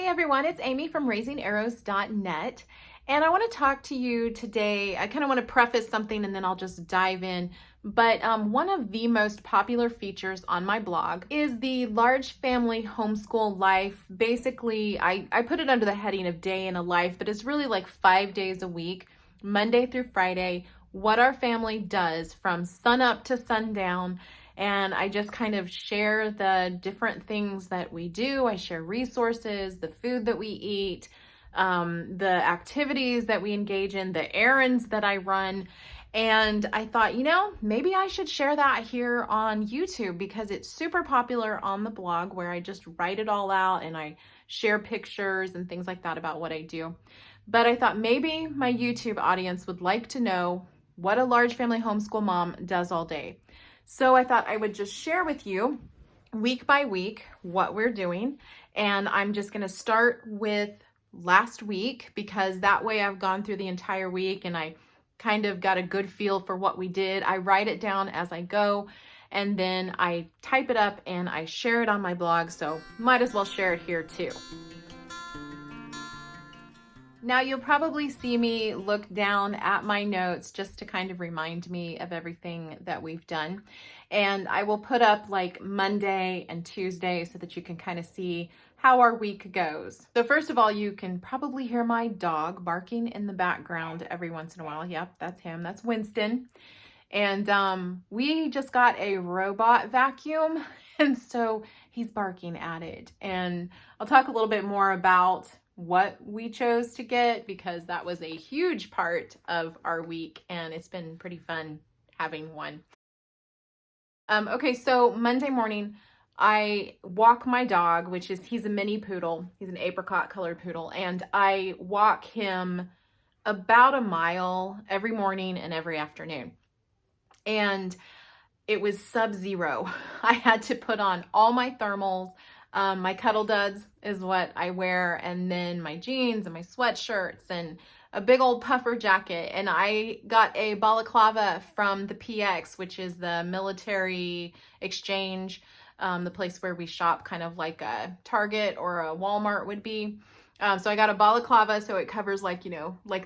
Hey everyone, it's Amy from raisingarrows.net, and I want to talk to you today. I kind of want to preface something and then I'll just dive in. But one of the most popular features on my blog is the large family homeschool life. Basically, I put it under the heading of day in a life, but it's really like 5 days a week, Monday through Friday, what our family does from sun up to sundown. And I just kind of share the different things that we do. I share resources, the food that we eat, the activities that we engage in, the errands that I run. And I thought, maybe I should share that here on YouTube because it's super popular on the blog where I just write it all out and I share pictures and things like that about what I do. But I thought maybe my YouTube audience would like to know what a large family homeschool mom does all day. So I thought I would just share with you week by week what we're doing. And I'm just going to start with last week because that way I've gone through the entire week and I kind of got a good feel for what we did. I write it down as I go and then I type it up and I share it on my blog. So might as well share it here too. Now you'll probably see me look down at my notes just to kind of remind me of everything that we've done. And I will put up like Monday and Tuesday so that you can kind of see how our week goes. So first of all, you can probably hear my dog barking in the background every once in a while. Yep, that's him. That's Winston. And we just got a robot vacuum, and so he's barking at it. And I'll talk a little bit more about what we chose to get because that was a huge part of our week and it's been pretty fun having one. Okay, so Monday morning I walk my dog, he's a mini poodle. He's an apricot colored poodle, and I walk him about a mile every morning and every afternoon. And it was sub-zero. I had to put on all my thermals. My cuddle duds is what I wear, and then my jeans and my sweatshirts and a big old puffer jacket. And I got a balaclava from the PX, which is the military exchange, the place where we shop, kind of like a Target or a Walmart would be. So I got a balaclava so it covers like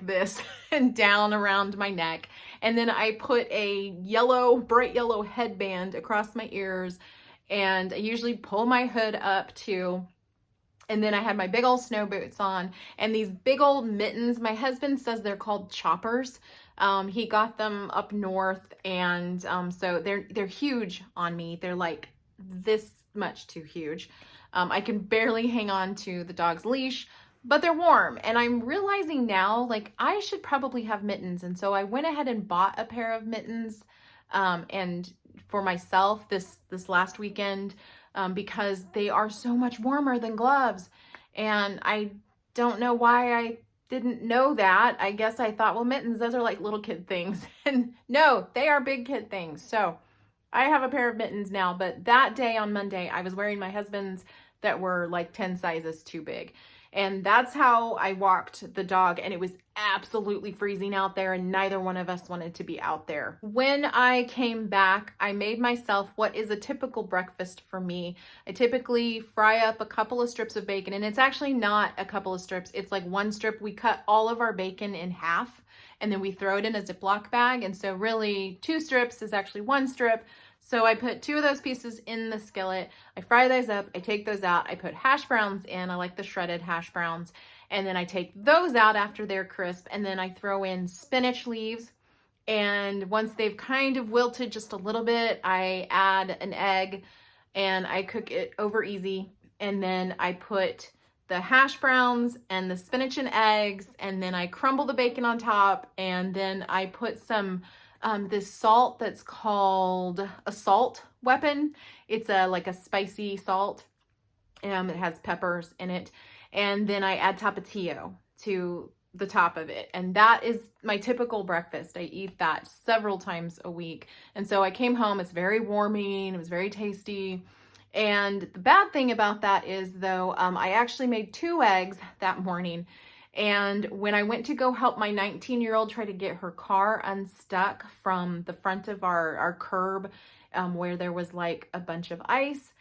this and down around my neck. And then I put a bright yellow headband across my ears, and I usually pull my hood up too. And then I had my big old snow boots on and these big old mittens. My husband says they're called choppers. He got them up north, and so they're huge on me. They're like this much too huge. I can barely hang on to the dog's leash, but they're warm. And I'm realizing now, like, I should probably have mittens. And so I went ahead and bought a pair of mittens and for myself this last weekend because they are so much warmer than gloves. And I don't know why I didn't know that. I guess I thought, well, mittens, those are like little kid things. And no, they are big kid things. So I have a pair of mittens now, but that day on Monday, I was wearing my husband's that were like 10 sizes too big. And that's how I walked the dog, and it was absolutely freezing out there, and neither one of us wanted to be out there. When I came back, I made myself what is a typical breakfast for me. I typically fry up a couple of strips of bacon, and it's actually not a couple of strips. It's like one strip. We cut all of our bacon in half, and then we throw it in a Ziploc bag. And so really 2 strips is actually 1 strip. So I put 2 of those pieces in the skillet. I fry those up. I take those out. I put hash browns in. I like the shredded hash browns. And then I take those out after they're crisp. And then I throw in spinach leaves. And once they've kind of wilted just a little bit, I add an egg and I cook it over easy. And then I put the hash browns and the spinach and eggs. And then I crumble the bacon on top. And then I put some this salt that's called a salt weapon. It's like a spicy salt. It has peppers in it. And then I add tapatio to the top of it. And that is my typical breakfast. I eat that several times a week. And so I came home, it's very warming, it was very tasty. And the bad thing about that is though, I actually made 2 eggs that morning. And when I went to go help my 19-year-old try to get her car unstuck from the front of our curb where there was like a bunch of ice,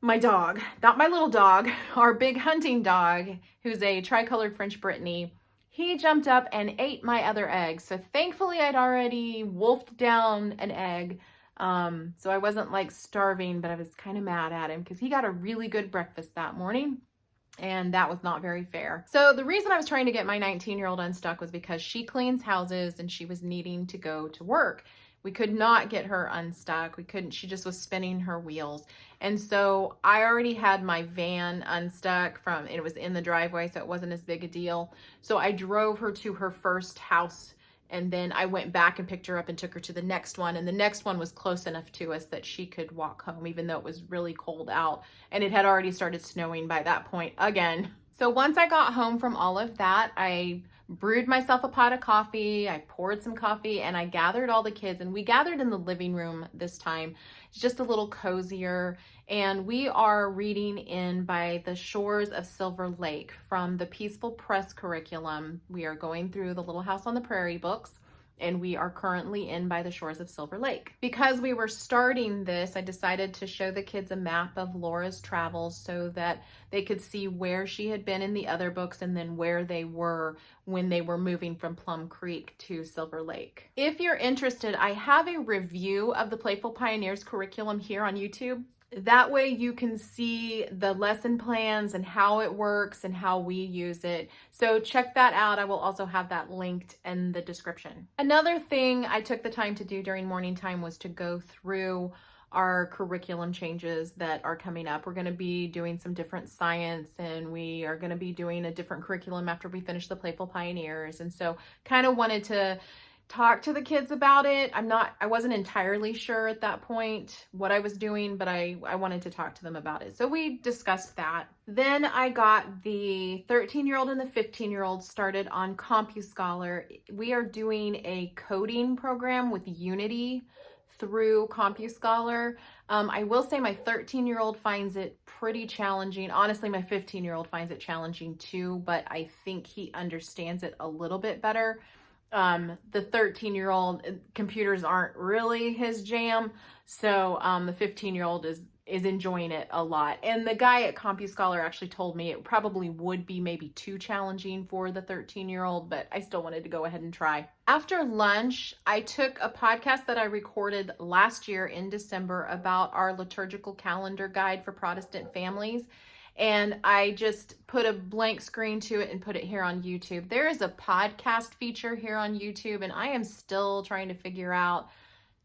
my dog, not my little dog, our big hunting dog, who's a tricolored French Brittany, he jumped up and ate my other egg. So thankfully I'd already wolfed down an egg. So I wasn't like starving, but I was kind of mad at him because he got a really good breakfast that morning. And that was not very fair. So the reason I was trying to get my 19-year-old unstuck was because she cleans houses and she was needing to go to work. We could not get her unstuck. We couldn't, she just was spinning her wheels. And so I already had my van unstuck it was in the driveway, so it wasn't as big a deal. So I drove her to her first house, and then I went back and picked her up and took her to the next one. And the next one was close enough to us that she could walk home, even though it was really cold out. And it had already started snowing by that point again. So once I got home from all of that, I brewed myself a pot of coffee, I poured some coffee, and I gathered all the kids. And we gathered in the living room this time. It's just a little cozier. And we are reading in by the Shores of Silver Lake from the Peaceful Press curriculum. We are going through the Little House on the Prairie books, and we are currently in by the Shores of Silver Lake. Because we were starting this, I decided to show the kids a map of Laura's travels so that they could see where she had been in the other books and then where they were when they were moving from Plum Creek to Silver Lake. If you're interested, I have a review of the Playful Pioneers curriculum here on YouTube. That way you can see the lesson plans and how it works and how we use it. So check that out. I will also have that linked in the description. Another thing I took the time to do during morning time was to go through our curriculum changes that are coming up. We're going to be doing some different science, and we are going to be doing a different curriculum after we finish the Playful Pioneers. And so kind of wanted to talk to the kids about it. I wasn't entirely sure at that point what I was doing, but I wanted to talk to them about it. So we discussed that. Then I got the 13-year-old and the 15-year-old started on CompuScholar. We are doing a coding program with Unity through CompuScholar. I will say my 13-year-old finds it pretty challenging. Honestly, my 15-year-old finds it challenging too, but I think he understands it a little bit better. The 13-year-old, computers aren't really his jam. So the 15-year-old is enjoying it a lot. And the guy at CompuScholar actually told me it probably would be maybe too challenging for the 13-year-old, but I still wanted to go ahead and try. After lunch, I took a podcast that I recorded last year in December about our liturgical calendar guide for Protestant families. And I just put a blank screen to it and put it here on YouTube. There is a podcast feature here on YouTube, and I am still trying to figure out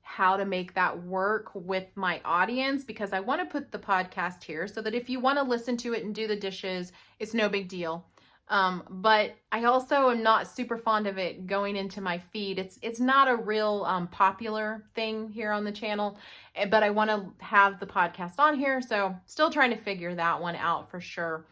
how to make that work with my audience, because I want to put the podcast here so that if you want to listen to it and do the dishes, it's no big deal. But I also am not super fond of it going into my feed. It's not a real popular thing here on the channel, but I want to have the podcast on here. So still trying to figure that one out for sure.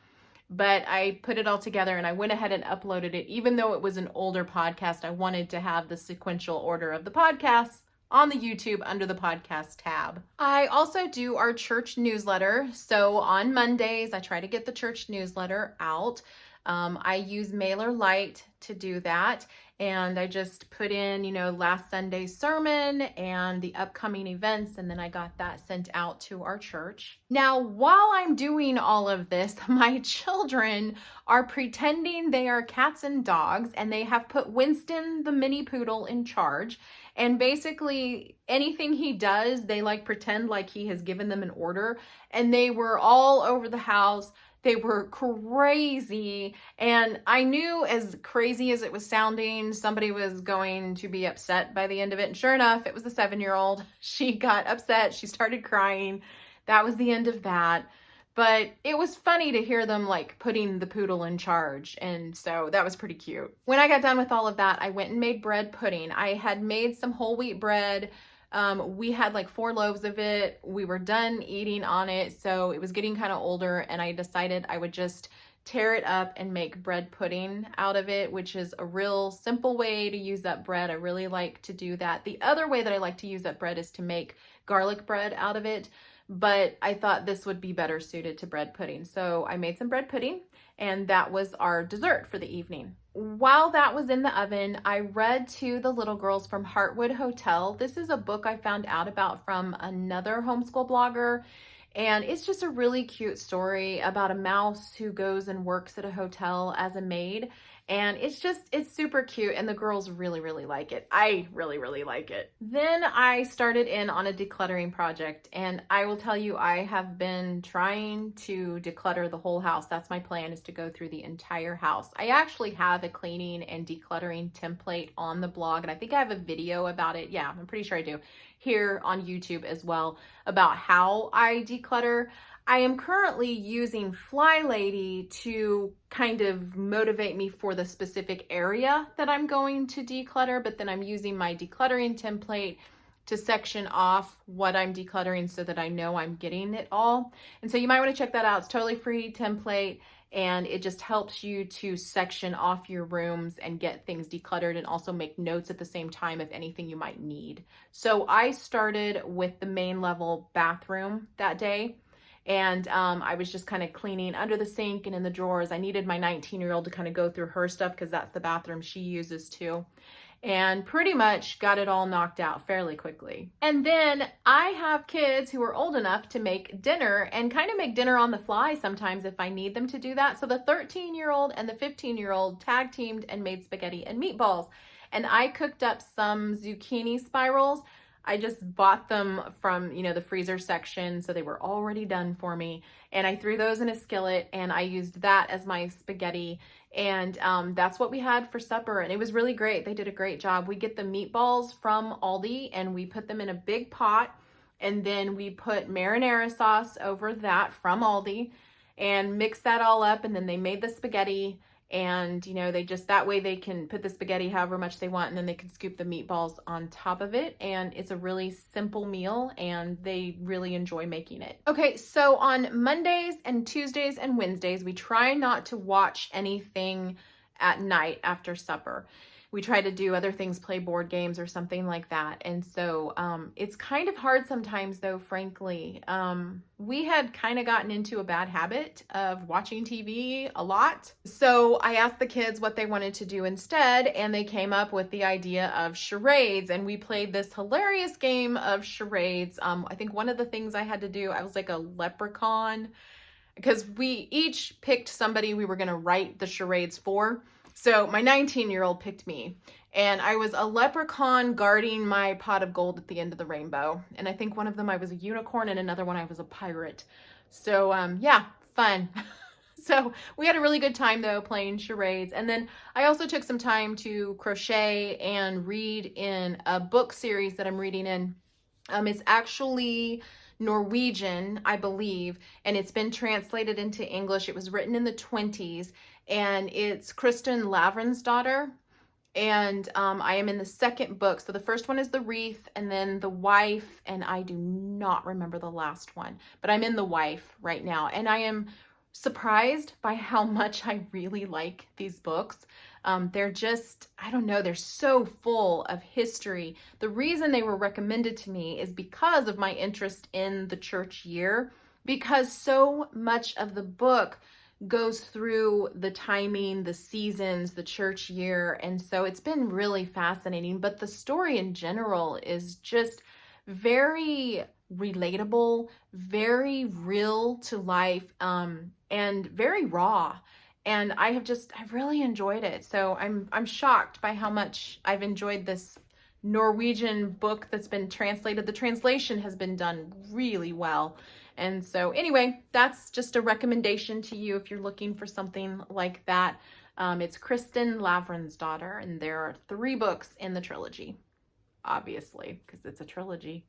But I put it all together and I went ahead and uploaded it. Even though it was an older podcast, I wanted to have the sequential order of the podcasts on the YouTube under the podcast tab. I also do our church newsletter. So on Mondays, I try to get the church newsletter out. I use MailerLite to do that. And I just put in, last Sunday's sermon and the upcoming events, and then I got that sent out to our church. Now, while I'm doing all of this, my children are pretending they are cats and dogs, and they have put Winston, the mini poodle, in charge. And basically anything he does, they pretend like he has given them an order, and they were all over the house. They were crazy, and I knew, as crazy as it was sounding, somebody was going to be upset by the end of it. And sure enough, it was the 7-year-old. She got upset. She started crying. That was the end of that. But it was funny to hear them putting the poodle in charge. And so that was pretty cute. When I got done with all of that, I went and made bread pudding. I had made some whole wheat bread. We had 4 loaves of it. We were done eating on it, so it was getting kind of older, and I decided I would just tear it up and make bread pudding out of it, which is a real simple way to use up bread. I really like to do that. The other way that I like to use up bread is to make garlic bread out of it, but I thought this would be better suited to bread pudding. So I made some bread pudding, and that was our dessert for the evening. While that was in the oven, I read to the little girls from Heartwood Hotel. This is a book I found out about from another homeschool blogger, And it's just a really cute story about a mouse who goes and works at a hotel as a maid. And it's super cute. And the girls really, really like it. I really, really like it. Then I started in on a decluttering project. And I will tell you, I have been trying to declutter the whole house. That's my plan, is to go through the entire house. I actually have a cleaning and decluttering template on the blog. And I think I have a video about it. Yeah, I'm pretty sure I do, here on YouTube as well, about how I declutter. I am currently using Fly Lady to kind of motivate me for the specific area that I'm going to declutter, but then I'm using my decluttering template to section off what I'm decluttering so that I know I'm getting it all. And so you might want to check that out. It's totally free template, and it just helps you to section off your rooms and get things decluttered, and also make notes at the same time if anything you might need. So I started with the main level bathroom that day. And I was just kind of cleaning under the sink and in the drawers. I needed my 19-year-old to kind of go through her stuff because that's the bathroom she uses too. And pretty much got it all knocked out fairly quickly. And then I have kids who are old enough to make dinner, and kind of make dinner on the fly sometimes if I need them to do that. So the 13-year-old and the 15-year-old tag teamed and made spaghetti and meatballs. And I cooked up some zucchini spirals. I just bought them from, the freezer section, so they were already done for me. And I threw those in a skillet, and I used that as my spaghetti. And that's what we had for supper. And it was really great. They did a great job. We get the meatballs from Aldi, and we put them in a big pot. And then we put marinara sauce over that from Aldi and mix that all up. And then they made the spaghetti. And, they just, that way they can put the spaghetti however much they want, and then they can scoop the meatballs on top of it. And it's a really simple meal, and they really enjoy making it. Okay, so on Mondays and Tuesdays and Wednesdays, we try not to watch anything at night after supper. We try to do other things, play board games or something like that. And so it's kind of hard sometimes, though, frankly. We had kind of gotten into a bad habit of watching TV a lot. So I asked the kids what they wanted to do instead, and they came up with the idea of charades. And we played this hilarious game of charades. I think one of the things I had to do, I was like a leprechaun, because we each picked somebody we were going to write the charades for. So my 19-year-old picked me, and I was a leprechaun guarding my pot of gold at the end of the rainbow. And I think one of them I was a unicorn, and another one I was a pirate. So yeah, fun. So we had a really good time, though, playing charades. And then I also took some time to crochet and read in a book series that I'm reading in. It's actually Norwegian, I believe, and it's been translated into English. It was written in the 20s, and it's Kristen Lavransdatter. And I am in the second book. So the first one is The Wreath, and then The Wife, and I do not remember the last one, but I'm in The Wife right now. And I am surprised by how much I really like these books. They're just, I don't know, they're so full of history. The reason they were recommended to me is because of my interest in the church year, because so much of the book goes through the timing, the seasons, the church year. And so it's been really fascinating. But the story in general is just very relatable, very real to life, and very raw. And I've really enjoyed it. So I'm shocked by how much I've enjoyed this Norwegian book that's been translated. The translation has been done really well. And so anyway, that's just a recommendation to you if you're looking for something like that. It's Kristen Lavransdatter, and there are 3 books in the trilogy, obviously, because it's a trilogy.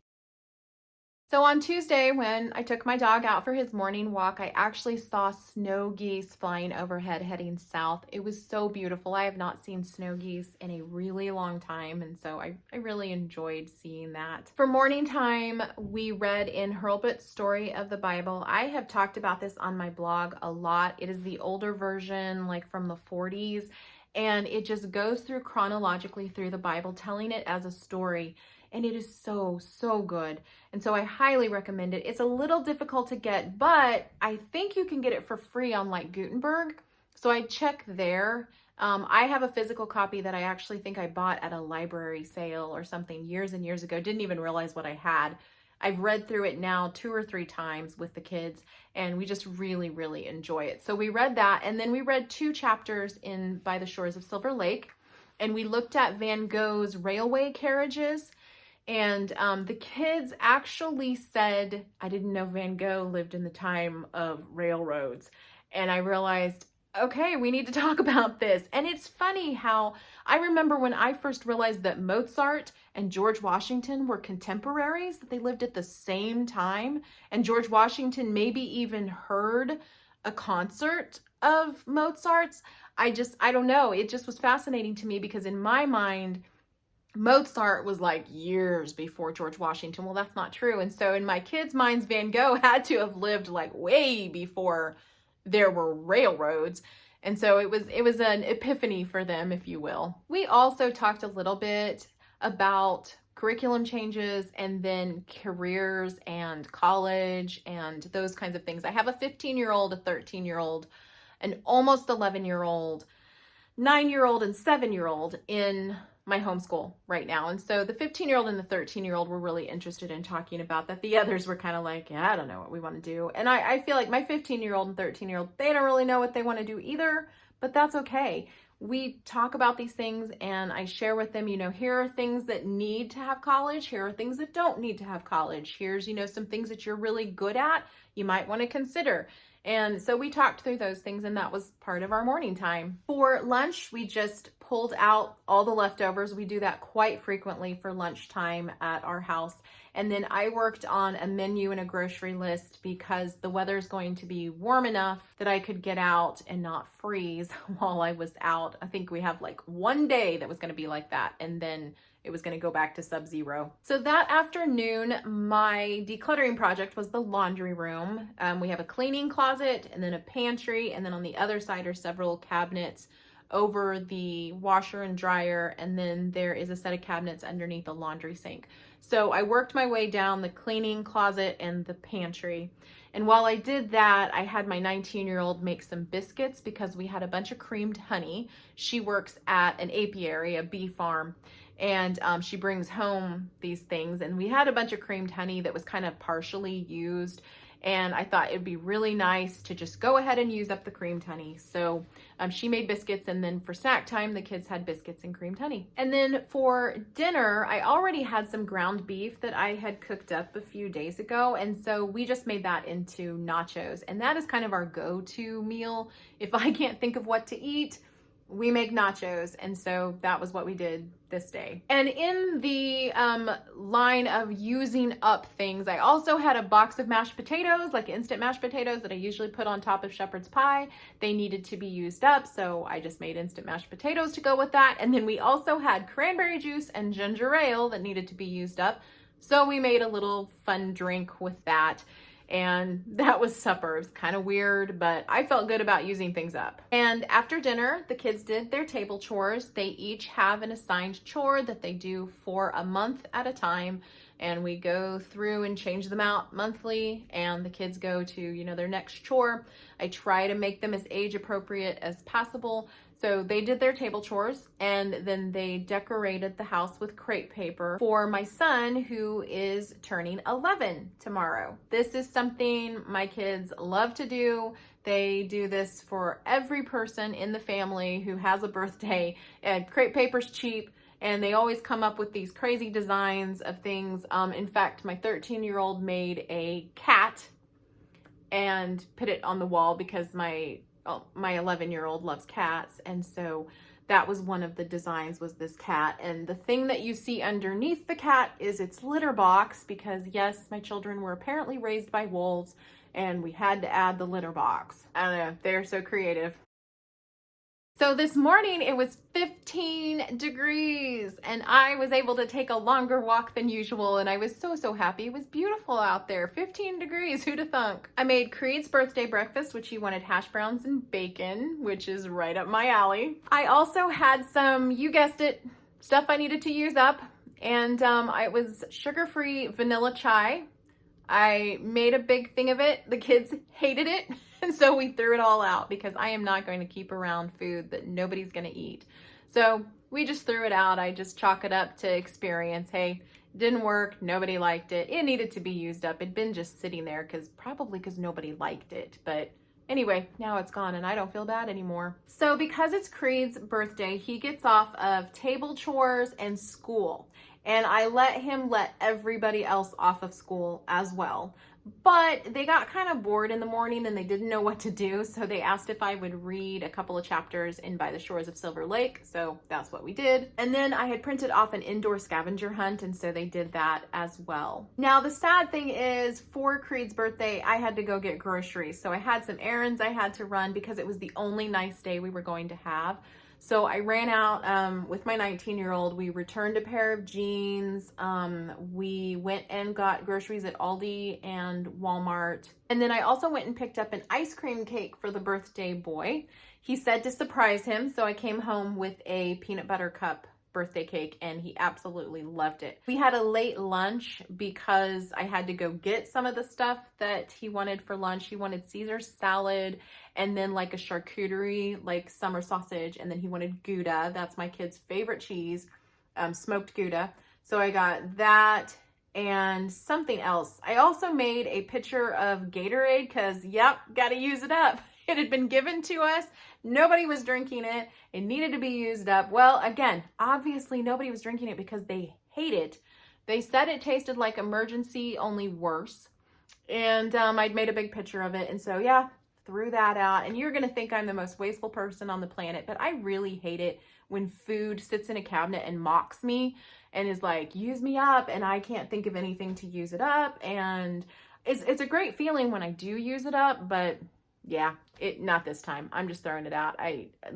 So on Tuesday, when I took my dog out for his morning walk, I actually saw snow geese flying overhead heading south. It was so beautiful. I have not seen snow geese in a really long time, and so I really enjoyed seeing that. For morning time, we read in Hurlbut's Story of the Bible. I have talked about this on my blog a lot. It is the older version, like from the 40s, and it just goes through chronologically through the Bible, telling it as a story. And it is so, so good. And so I highly recommend it. It's a little difficult to get, but I think you can get it for free on like Gutenberg. So I check there. I have a physical copy that I actually think I bought at a library sale or something years and years ago. Didn't even realize what I had. I've read through it now 2 or 3 times with the kids, and we just really, really enjoy it. So we read that, and then we read 2 chapters in By the Shores of Silver Lake, and we looked at Van Gogh's railway carriages. And the kids actually said, I didn't know Van Gogh lived in the time of railroads. And I realized, okay, we need to talk about this. And it's funny how I remember when I first realized that Mozart and George Washington were contemporaries, that they lived at the same time. And George Washington maybe even heard a concert of Mozart's. I don't know. It just was fascinating to me because in my mind, Mozart was like years before George Washington. Well, that's not true. And so in my kids' minds, Van Gogh had to have lived like way before there were railroads. And so it was an epiphany for them, if you will. We also talked a little bit about curriculum changes and then careers and college and those kinds of things. I have a 15-year-old, a 13-year-old, an almost 11-year-old, 9-year-old, and 7-year-old in my homeschool right now. And so the 15-year-old and the 13-year-old were really interested in talking about that. The others were kind of like, yeah, I don't know what we want to do. And I feel like my 15-year-old and 13-year-old, they don't really know what they want to do either, but that's okay. We talk about these things and I share with them, here are things that need to have college. Here are things that don't need to have college. Here's, some things that you're really good at, you might want to consider. And so we talked through those things, and that was part of our morning time. For lunch, we just pulled out all the leftovers. We do that quite frequently for lunchtime at our house. And then I worked on a menu and a grocery list because the weather's going to be warm enough that I could get out and not freeze while I was out. I think we have like one day that was going to be like that, and then it was going to go back to sub-zero. So that afternoon, my decluttering project was the laundry room. We have a cleaning closet and then a pantry, and then on the other side are several cabinets over the washer and dryer, and then there is a set of cabinets underneath the laundry sink. So I worked my way down the cleaning closet and the pantry. And while I did that, I had my 19-year-old make some biscuits because we had a bunch of creamed honey. She works at an apiary, a bee farm, and she brings home these things. And we had a bunch of creamed honey that was kind of partially used. And I thought it'd be really nice to just go ahead and use up the creamed honey. So she made biscuits, and then for snack time, the kids had biscuits and creamed honey. And then for dinner, I already had some ground beef that I had cooked up a few days ago. And so we just made that into nachos. And that is kind of our go-to meal. If I can't think of what to eat, we make nachos. And so that was what we did this day. And in the line of using up things, I also had a box of mashed potatoes, like instant mashed potatoes that I usually put on top of shepherd's pie. They needed to be used up, so I just made instant mashed potatoes to go with that. And then we also had cranberry juice and ginger ale that needed to be used up. So we made a little fun drink with that. And that was supper. It was kind of weird, but I felt good about using things up. And after dinner, the kids did their table chores. They each have an assigned chore that they do for a month at a time. And we go through and change them out monthly, and the kids go to, their next chore. I try to make them as age appropriate as possible. So they did their table chores, and then they decorated the house with crepe paper for my son, who is turning 11 tomorrow. This is something my kids love to do. They do this for every person in the family who has a birthday, and crepe paper's cheap. And they always come up with these crazy designs of things. In fact, my 13-year-old made a cat and put it on the wall because my 11-year-old loves cats. And so that was one of the designs, was this cat. And the thing that you see underneath the cat is its litter box, because yes, my children were apparently raised by wolves and we had to add the litter box. I don't know, they're so creative. So this morning it was 15 degrees and I was able to take a longer walk than usual, and I was so happy. It was beautiful out there. 15 degrees, who'd have thunk? I made Creed's birthday breakfast, which he wanted hash browns and bacon, which is right up my alley. I also had some, you guessed it, stuff I needed to use up, and it was sugar-free vanilla chai. I made a big thing of it. The kids hated it. And so we threw it all out because I am not going to keep around food that nobody's going to eat. So we just threw it out. I just chalk it up to experience. Hey, didn't work. Nobody liked it. It needed to be used up. It'd been just sitting there probably because nobody liked it. But anyway, now it's gone and I don't feel bad anymore. So because it's Creed's birthday, he gets off of table chores and school. And I let him let everybody else off of school as well. But they got kind of bored in the morning and they didn't know what to do. So they asked if I would read a couple of chapters in By the Shores of Silver Lake. So that's what we did. And then I had printed off an indoor scavenger hunt. And so they did that as well. Now, the sad thing is for Creed's birthday, I had to go get groceries. So I had some errands I had to run because it was the only nice day we were going to have. So I ran out with my 19-year-old. We returned a pair of jeans. We went and got groceries at Aldi and Walmart. And then I also went and picked up an ice cream cake for the birthday boy. He said to surprise him, so I came home with a peanut butter cup birthday cake and he absolutely loved it. We had a late lunch because I had to go get some of the stuff that he wanted for lunch. He wanted Caesar salad and then like a charcuterie, like summer sausage, and then he wanted Gouda. That's my kid's favorite cheese, smoked Gouda. So I got that and something else. I also made a pitcher of Gatorade because, yep, got to use it up. It had been given to us. Nobody was drinking it. It needed to be used up. Well, again, obviously nobody was drinking it because they hate it. They said it tasted like Emergency, only worse. And I'd made a big picture of it. And so, yeah, threw that out. And you're going to think I'm the most wasteful person on the planet, but I really hate it when food sits in a cabinet and mocks me and is like, use me up. And I can't think of anything to use it up. And it's a great feeling when I do use it up, but yeah, not this time. I'm just throwing it out.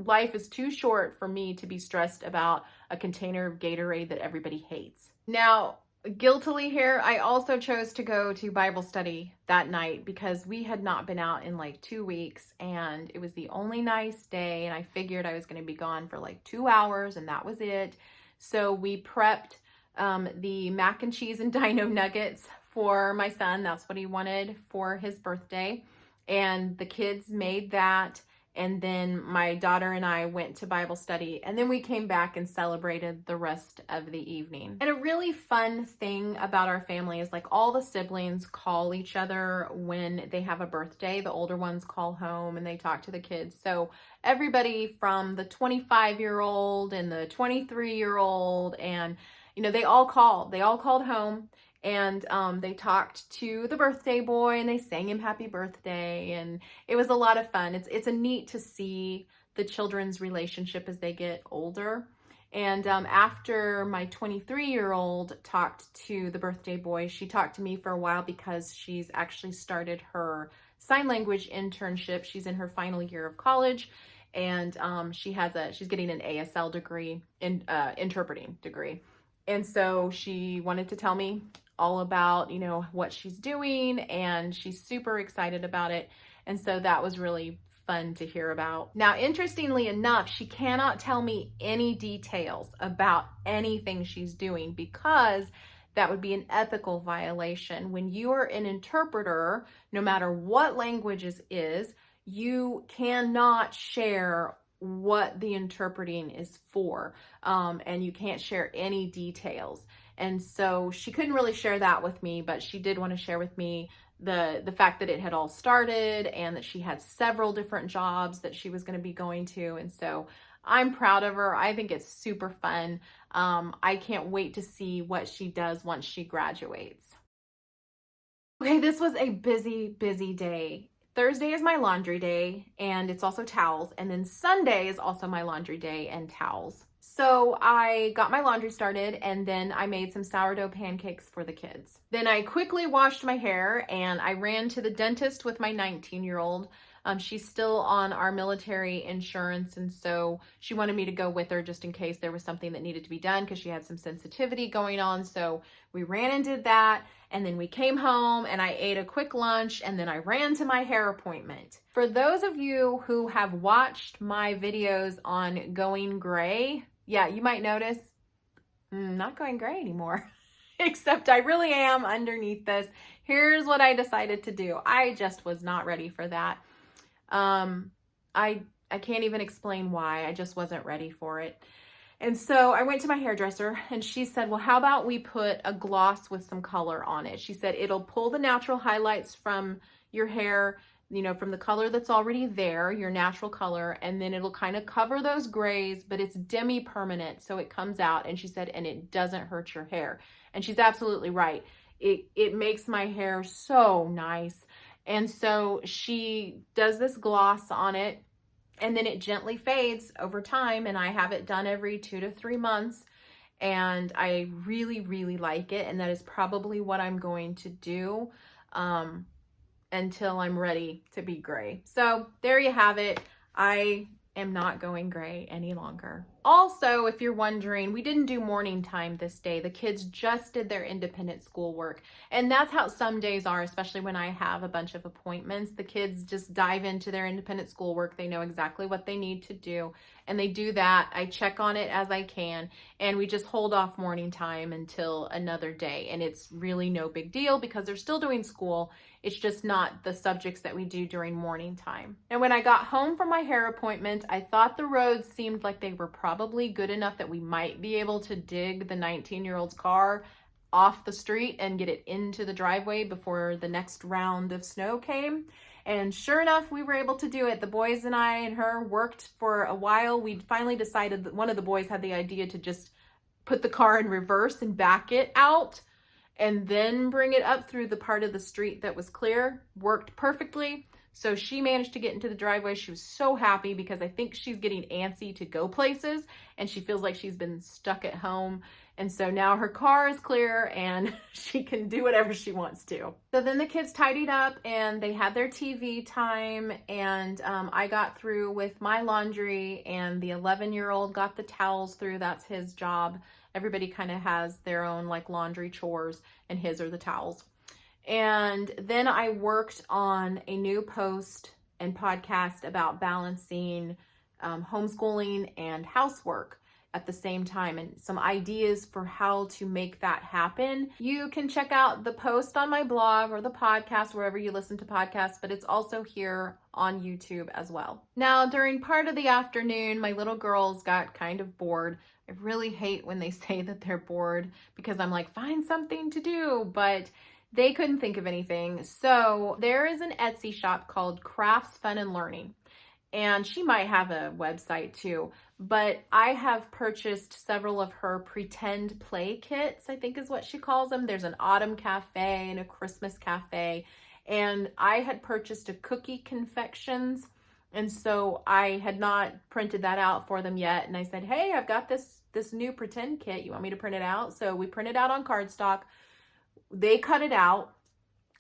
Life is too short for me to be stressed about a container of Gatorade that everybody hates. Now, guiltily here, I also chose to go to Bible study that night because we had not been out in like 2 weeks and it was the only nice day and I figured I was going to be gone for like 2 hours and that was it. So we prepped the mac and cheese and dino nuggets for my son. That's what he wanted for his birthday. And the kids made that. And then my daughter and I went to Bible study. And then we came back and celebrated the rest of the evening. And a really fun thing about our family is like all the siblings call each other when they have a birthday. The older ones call home and they talk to the kids. So everybody from the 25-year-old and the 23-year-old and, they all called home. And they talked to the birthday boy and they sang him happy birthday. And it was a lot of fun. It's a neat to see the children's relationship as they get older. And after my 23-year-old talked to the birthday boy, she talked to me for a while because she's actually started her sign language internship. She's in her final year of college. And she's getting an ASL degree, interpreting degree. And so she wanted to tell me all about, what she's doing, and she's super excited about it. And so that was really fun to hear about. Now, interestingly enough, she cannot tell me any details about anything she's doing because that would be an ethical violation. When you are an interpreter, no matter what language is, you cannot share what the interpreting is for, and you can't share any details. And so she couldn't really share that with me, but she did want to share with me the fact that it had all started and that she had several different jobs that she was going to be going to. And so I'm proud of her. I think it's super fun. I can't wait to see what she does once she graduates. Okay, this was a busy, busy day. Thursday is my laundry day and it's also towels. And then Sunday is also my laundry day and towels. So I got my laundry started and then I made some sourdough pancakes for the kids. Then I quickly washed my hair and I ran to the dentist with my 19-year-old. She's still on our military insurance, and so she wanted me to go with her just in case there was something that needed to be done because she had some sensitivity going on. So we ran and did that, and then we came home and I ate a quick lunch, and then I ran to my hair appointment. For those of you who have watched my videos on going gray, yeah, you might notice not going gray anymore. Except I really am underneath this. Here's what I decided to do. I just was not ready for that. I can't even explain why. I just wasn't ready for it. And so I went to my hairdresser and she said, well, how about we put a gloss with some color on it? She said, it'll pull the natural highlights from your hair, you know, from the color that's already there, your natural color, and then it'll kind of cover those grays, but it's demi-permanent, so it comes out. And she said, and it doesn't hurt your hair. And she's absolutely right. It makes my hair so nice. And so she does this gloss on it, and then it gently fades over time, and I have it done every 2 to 3 months, and I really, really like it, and that is probably what I'm going to do until I'm ready to be gray. So there you have it. I am not going gray any longer. Also, if you're wondering, we didn't do morning time this day. The kids just did their independent schoolwork. And that's how some days are, especially when I have a bunch of appointments. The kids just dive into their independent schoolwork. They know exactly what they need to do, and they do that. I check on it as I can, and we just hold off morning time until another day. And it's really no big deal because they're still doing school. It's just not the subjects that we do during morning time. And when I got home from my hair appointment, I thought the roads seemed like they were probably good enough that we might be able to dig the 19-year-old's car off the street and get it into the driveway before the next round of snow came. And sure enough, we were able to do it. The boys and I and her worked for a while. We finally decided that one of the boys had the idea to just put the car in reverse and back it out and then bring it up through the part of the street that was clear. Worked perfectly. So she managed to get into the driveway. She was so happy because I think she's getting antsy to go places and she feels like she's been stuck at home. And so now her car is clear and she can do whatever she wants to. So then the kids tidied up and they had their TV time, and I got through with my laundry, and the 11-year-old got the towels through. That's his job. Everybody kind of has their own like laundry chores, and his are the towels. And then I worked on a new post and podcast about balancing homeschooling and housework at the same time, and some ideas for how to make that happen. You can check out the post on my blog or the podcast wherever you listen to podcasts, but it's also here on YouTube as well. Now, during part of the afternoon, my little girls got kind of bored. I really hate when they say that they're bored because I'm like, find something to do, but they couldn't think of anything. So there is an Etsy shop called Crafts, Fun, and Learning. And she might have a website too, but I have purchased several of her pretend play kits, I think is what she calls them. There's an autumn cafe and a Christmas cafe. And I had purchased a cookie confections. And so I had not printed that out for them yet. And I said, hey, I've got this new pretend kit. You want me to print it out? So we printed out on cardstock. They cut it out.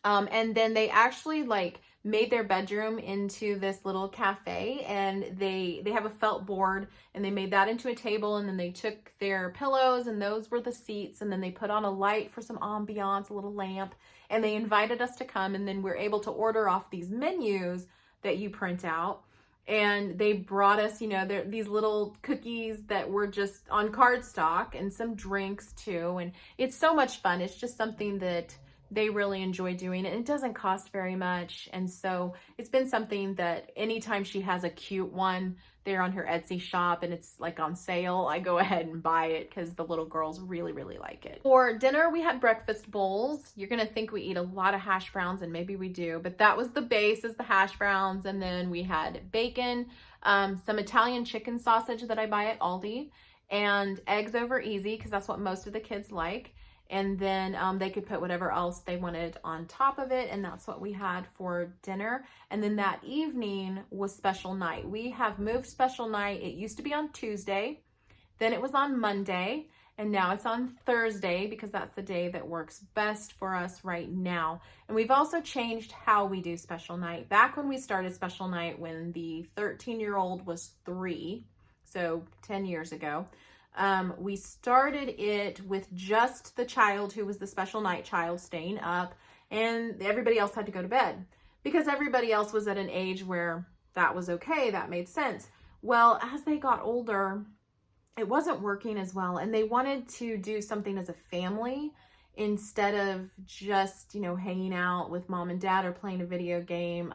And then they actually like made their bedroom into this little cafe, and they have a felt board, and they made that into a table, and then they took their pillows and those were the seats, and then they put on a light for some ambiance, a little lamp, and they invited us to come, and then we're able to order off these menus that you print out. And they brought us, you know, these little cookies that were just on cardstock, and some drinks too. And it's so much fun. It's just something that they really enjoy doing, and it doesn't cost very much. And so it's been something that anytime she has a cute one there on her Etsy shop and it's like on sale, I go ahead and buy it because the little girls really, really like it. For dinner, we had breakfast bowls. You're gonna think we eat a lot of hash browns, and maybe we do, but that was the base, is the hash browns. And then we had bacon, some Italian chicken sausage that I buy at Aldi, and eggs over easy because that's what most of the kids like. And then they could put whatever else they wanted on top of it, and that's what we had for dinner. And then that evening was special night. We have moved special night. It used to be on Tuesday, then it was on Monday, and now it's on Thursday because that's the day that works best for us right now. And we've also changed how we do special night. Back when we started special night, when the 13-year-old was 3, so 10 years ago, we started it with just the child who was the special night child staying up, and everybody else had to go to bed because everybody else was at an age where that was okay. That made sense. Well, as they got older, it wasn't working as well, and they wanted to do something as a family instead of just, you know, hanging out with mom and dad or playing a video game.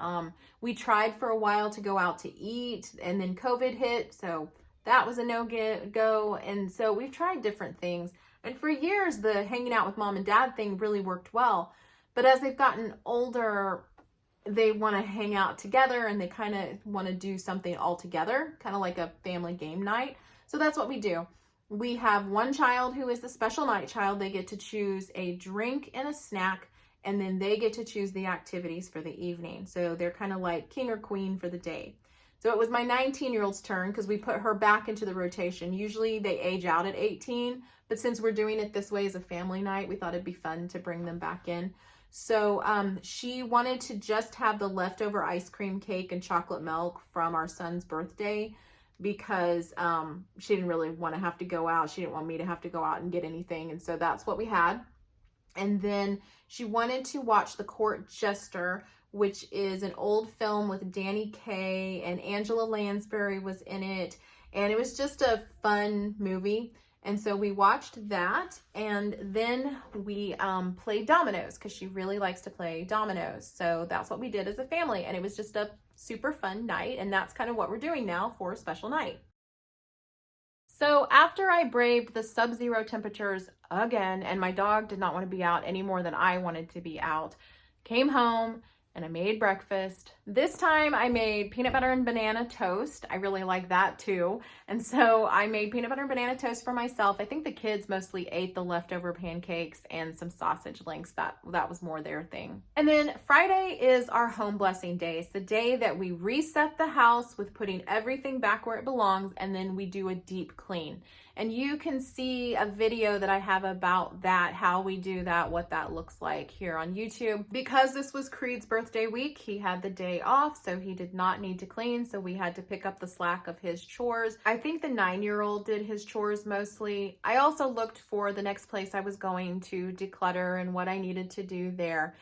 We tried for a while to go out to eat, and then COVID hit, so that was a no-go. And so we've tried different things. And for years, the hanging out with mom and dad thing really worked well. But as they've gotten older, they want to hang out together and they kind of want to do something all together, kind of like a family game night. So that's what we do. We have one child who is the special night child. They get to choose a drink and a snack, and then they get to choose the activities for the evening. So they're kind of like king or queen for the day. So it was my 19-year-old's turn because we put her back into the rotation. Usually they age out at 18, but since we're doing it this way as a family night, we thought it'd be fun to bring them back in. So she wanted to just have the leftover ice cream cake and chocolate milk from our son's birthday because she didn't really want to have to go out. She didn't want me to have to go out and get anything. And so that's what we had. And then she wanted to watch The Court Jester, which is an old film with Danny Kaye, and Angela Lansbury was in it. And it was just a fun movie. And so we watched that, and then we played dominoes because she really likes to play dominoes. So that's what we did as a family, and it was just a super fun night, and that's kind of what we're doing now for a special night. So after I braved the sub-zero temperatures again, and my dog did not want to be out any more than I wanted to be out, came home, and I made breakfast. This time I made peanut butter and banana toast. I really like that too. And so I made peanut butter and banana toast for myself. I think the kids mostly ate the leftover pancakes and some sausage links. That was more their thing. And then Friday is our home blessing day. It's the day that we reset the house with putting everything back where it belongs, and then we do a deep clean. And you can see a video that I have about that, how we do that, what that looks like here on YouTube. Because this was Creed's birthday week, he had the day off, so he did not need to clean, so we had to pick up the slack of his chores. I think the 9-year-old did his chores mostly. I also looked for the next place I was going to declutter and what I needed to do there.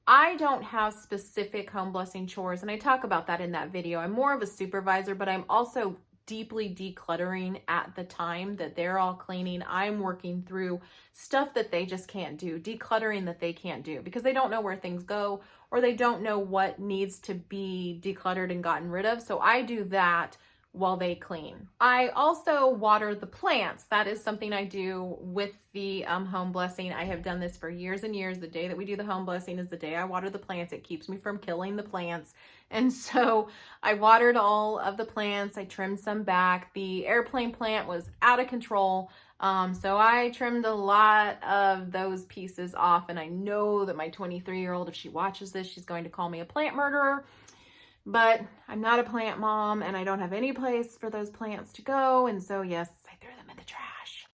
I don't have specific home blessing chores, and I talk about that in that video. I'm more of a supervisor, but I'm also deeply decluttering at the time that they're all cleaning. I'm working through stuff that they just can't do, decluttering that they can't do because they don't know where things go or they don't know what needs to be decluttered and gotten rid of. So I do that while they clean. I also water the plants. That is something I do with the home blessing. I have done this for years and years. The day that we do the home blessing is the day I water the plants. It keeps me from killing the plants. And so I watered all of the plants. I trimmed some back. The airplane plant was out of control. So I trimmed a lot of those pieces off. And I know that my 23-year-old, if she watches this, she's going to call me a plant murderer. But I'm not a plant mom, and I don't have any place for those plants to go. And so, yes, I threw them in the trash.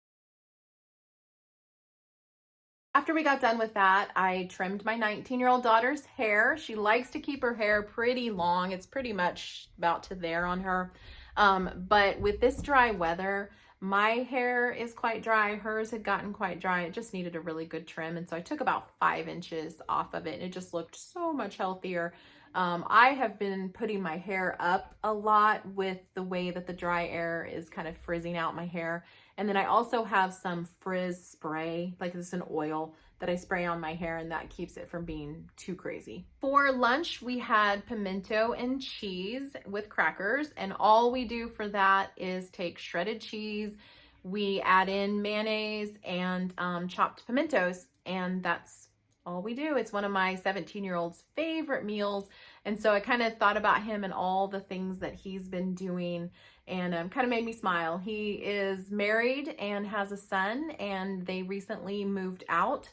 After we got done with that, I trimmed my 19-year-old daughter's hair. She likes to keep her hair pretty long. It's pretty much about to there on her. But with this dry weather, my hair is quite dry. Hers had gotten quite dry. It just needed a really good trim. And so I took about 5 inches off of it, and it just looked so much healthier. I have been putting my hair up a lot with the way that the dry air is kind of frizzing out my hair. And then I also have some frizz spray, like this is an oil that I spray on my hair, and that keeps it from being too crazy. For lunch, we had pimento and cheese with crackers, and all we do for that is take shredded cheese, we add in mayonnaise and chopped pimentos, and that's all we do. It's one of my 17-year-old's favorite meals. And so I kind of thought about him and all the things that he's been doing, and kind of made me smile. He is married and has a son, and they recently moved out,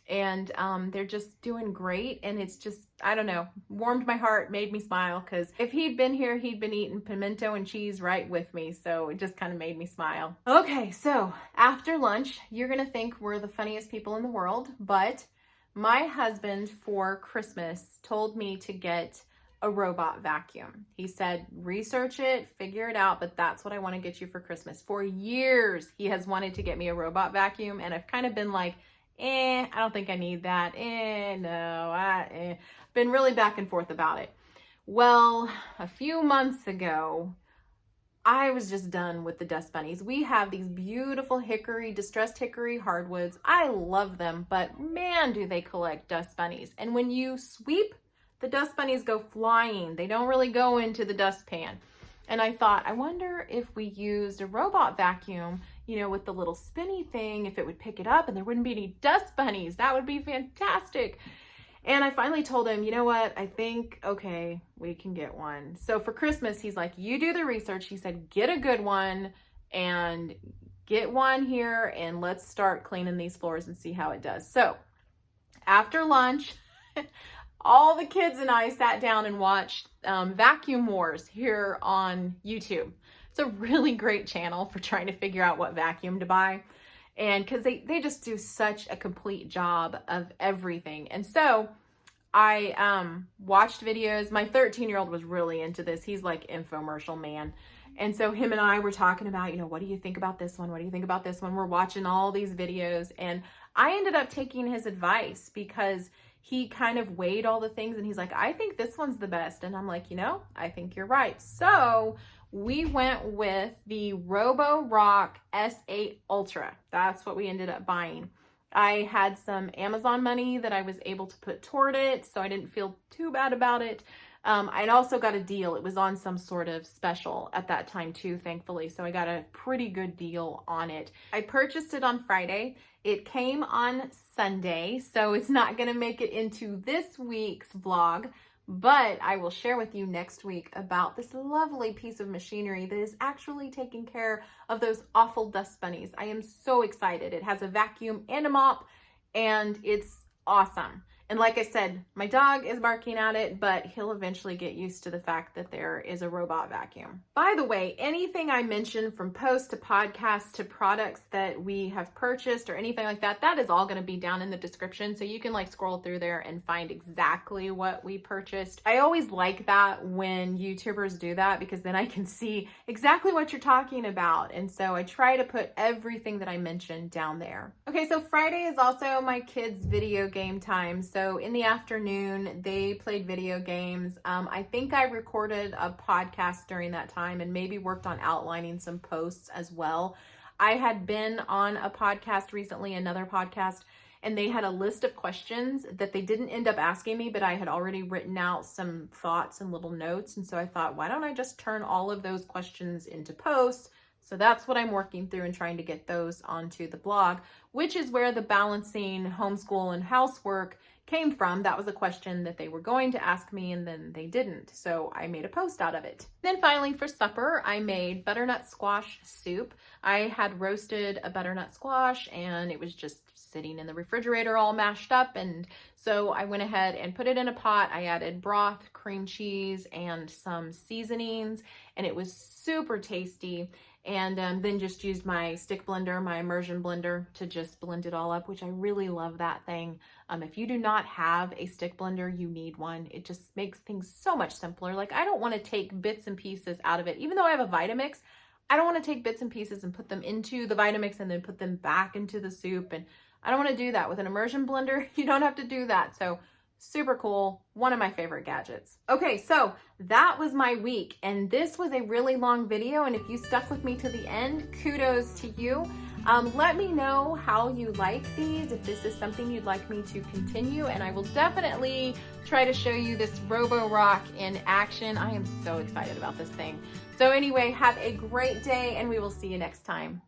and they're just doing great. And it's just, I don't know, warmed my heart, made me smile, because if he'd been here, he'd been eating pimento and cheese right with me. So it just kind of made me smile. Okay, so after lunch, you're gonna think we're the funniest people in the world, but my husband for Christmas told me to get a robot vacuum. He said, research it, figure it out, but that's what I want to get you for Christmas. For years, he has wanted to get me a robot vacuum, and I've kind of been like, I don't think I need that. No, been really back and forth about it. Well, a few months ago, I was just done with the dust bunnies. We have these beautiful hickory, distressed hickory hardwoods. I love them, but man, do they collect dust bunnies. And when you sweep, the dust bunnies go flying. They don't really go into the dustpan. And I thought, I wonder if we used a robot vacuum, you know, with the little spinny thing, if it would pick it up and there wouldn't be any dust bunnies. That would be fantastic. And I finally told him, you know what? I think, okay, we can get one. So for Christmas, he's like, you do the research. He said, get a good one and get one here and let's start cleaning these floors and see how it does. So after lunch, all the kids and I sat down and watched Vacuum Wars here on YouTube. It's a really great channel for trying to figure out what vacuum to buy. And because they just do such a complete job of everything. And so I watched videos. My 13-year-old was really into this. He's like infomercial man. And so him and I were talking about, you know, what do you think about this one? What do you think about this one? We're watching all these videos. And I ended up taking his advice because he kind of weighed all the things and he's like, I think this one's the best. And I'm like, you know, I think you're right. So we went with the Roborock S8 Ultra. That's what we ended up buying. I had some Amazon money that I was able to put toward it, so I didn't feel too bad about it. I'd also got a deal. It was on some sort of special at that time too, thankfully. So I got a pretty good deal on it. I purchased it on Friday. It came on Sunday, so it's not going to make it into this week's vlog. But I will share with you next week about this lovely piece of machinery that is actually taking care of those awful dust bunnies. I am so excited. It has a vacuum and a mop, and it's awesome. And like I said, my dog is barking at it, but he'll eventually get used to the fact that there is a robot vacuum. By the way, anything I mentioned from post to podcast to products that we have purchased or anything like that, that is all going to be down in the description. So you can like scroll through there and find exactly what we purchased. I always like that when YouTubers do that because then I can see exactly what you're talking about. And so I try to put everything that I mentioned down there. Okay, so Friday is also my kids' video game time. So in the afternoon, they played video games. I think I recorded a podcast during that time and maybe worked on outlining some posts as well. I had been on a podcast recently, another podcast, and they had a list of questions that they didn't end up asking me, but I had already written out some thoughts and little notes. And so I thought, why don't I just turn all of those questions into posts? So that's what I'm working through and trying to get those onto the blog, which is where the balancing homeschool and housework came from. That was a question that they were going to ask me and then they didn't. So I made a post out of it. Then finally for supper, I made butternut squash soup. I had roasted a butternut squash and it was just sitting in the refrigerator all mashed up. And so I went ahead and put it in a pot. I added broth, cream cheese, and some seasonings, and it was super tasty. And then just used my stick blender, my immersion blender, to just blend it all up, which I really love that thing. If you do not have a stick blender, you need one. It just makes things so much simpler. Like I don't want to take bits and pieces out of it. Even though I have a Vitamix, I don't want to take bits and pieces and put them into the Vitamix and then put them back into the soup. And I don't want to do that. With an immersion blender, you don't have to do that. So super cool. One of my favorite gadgets. Okay, so that was my week, and this was a really long video, and if you stuck with me to the end, kudos to you. Let me know how you like these, if this is something you'd like me to continue, and I will definitely try to show you this Roborock in action. I am so excited about this thing. So anyway, have a great day, and we will see you next time.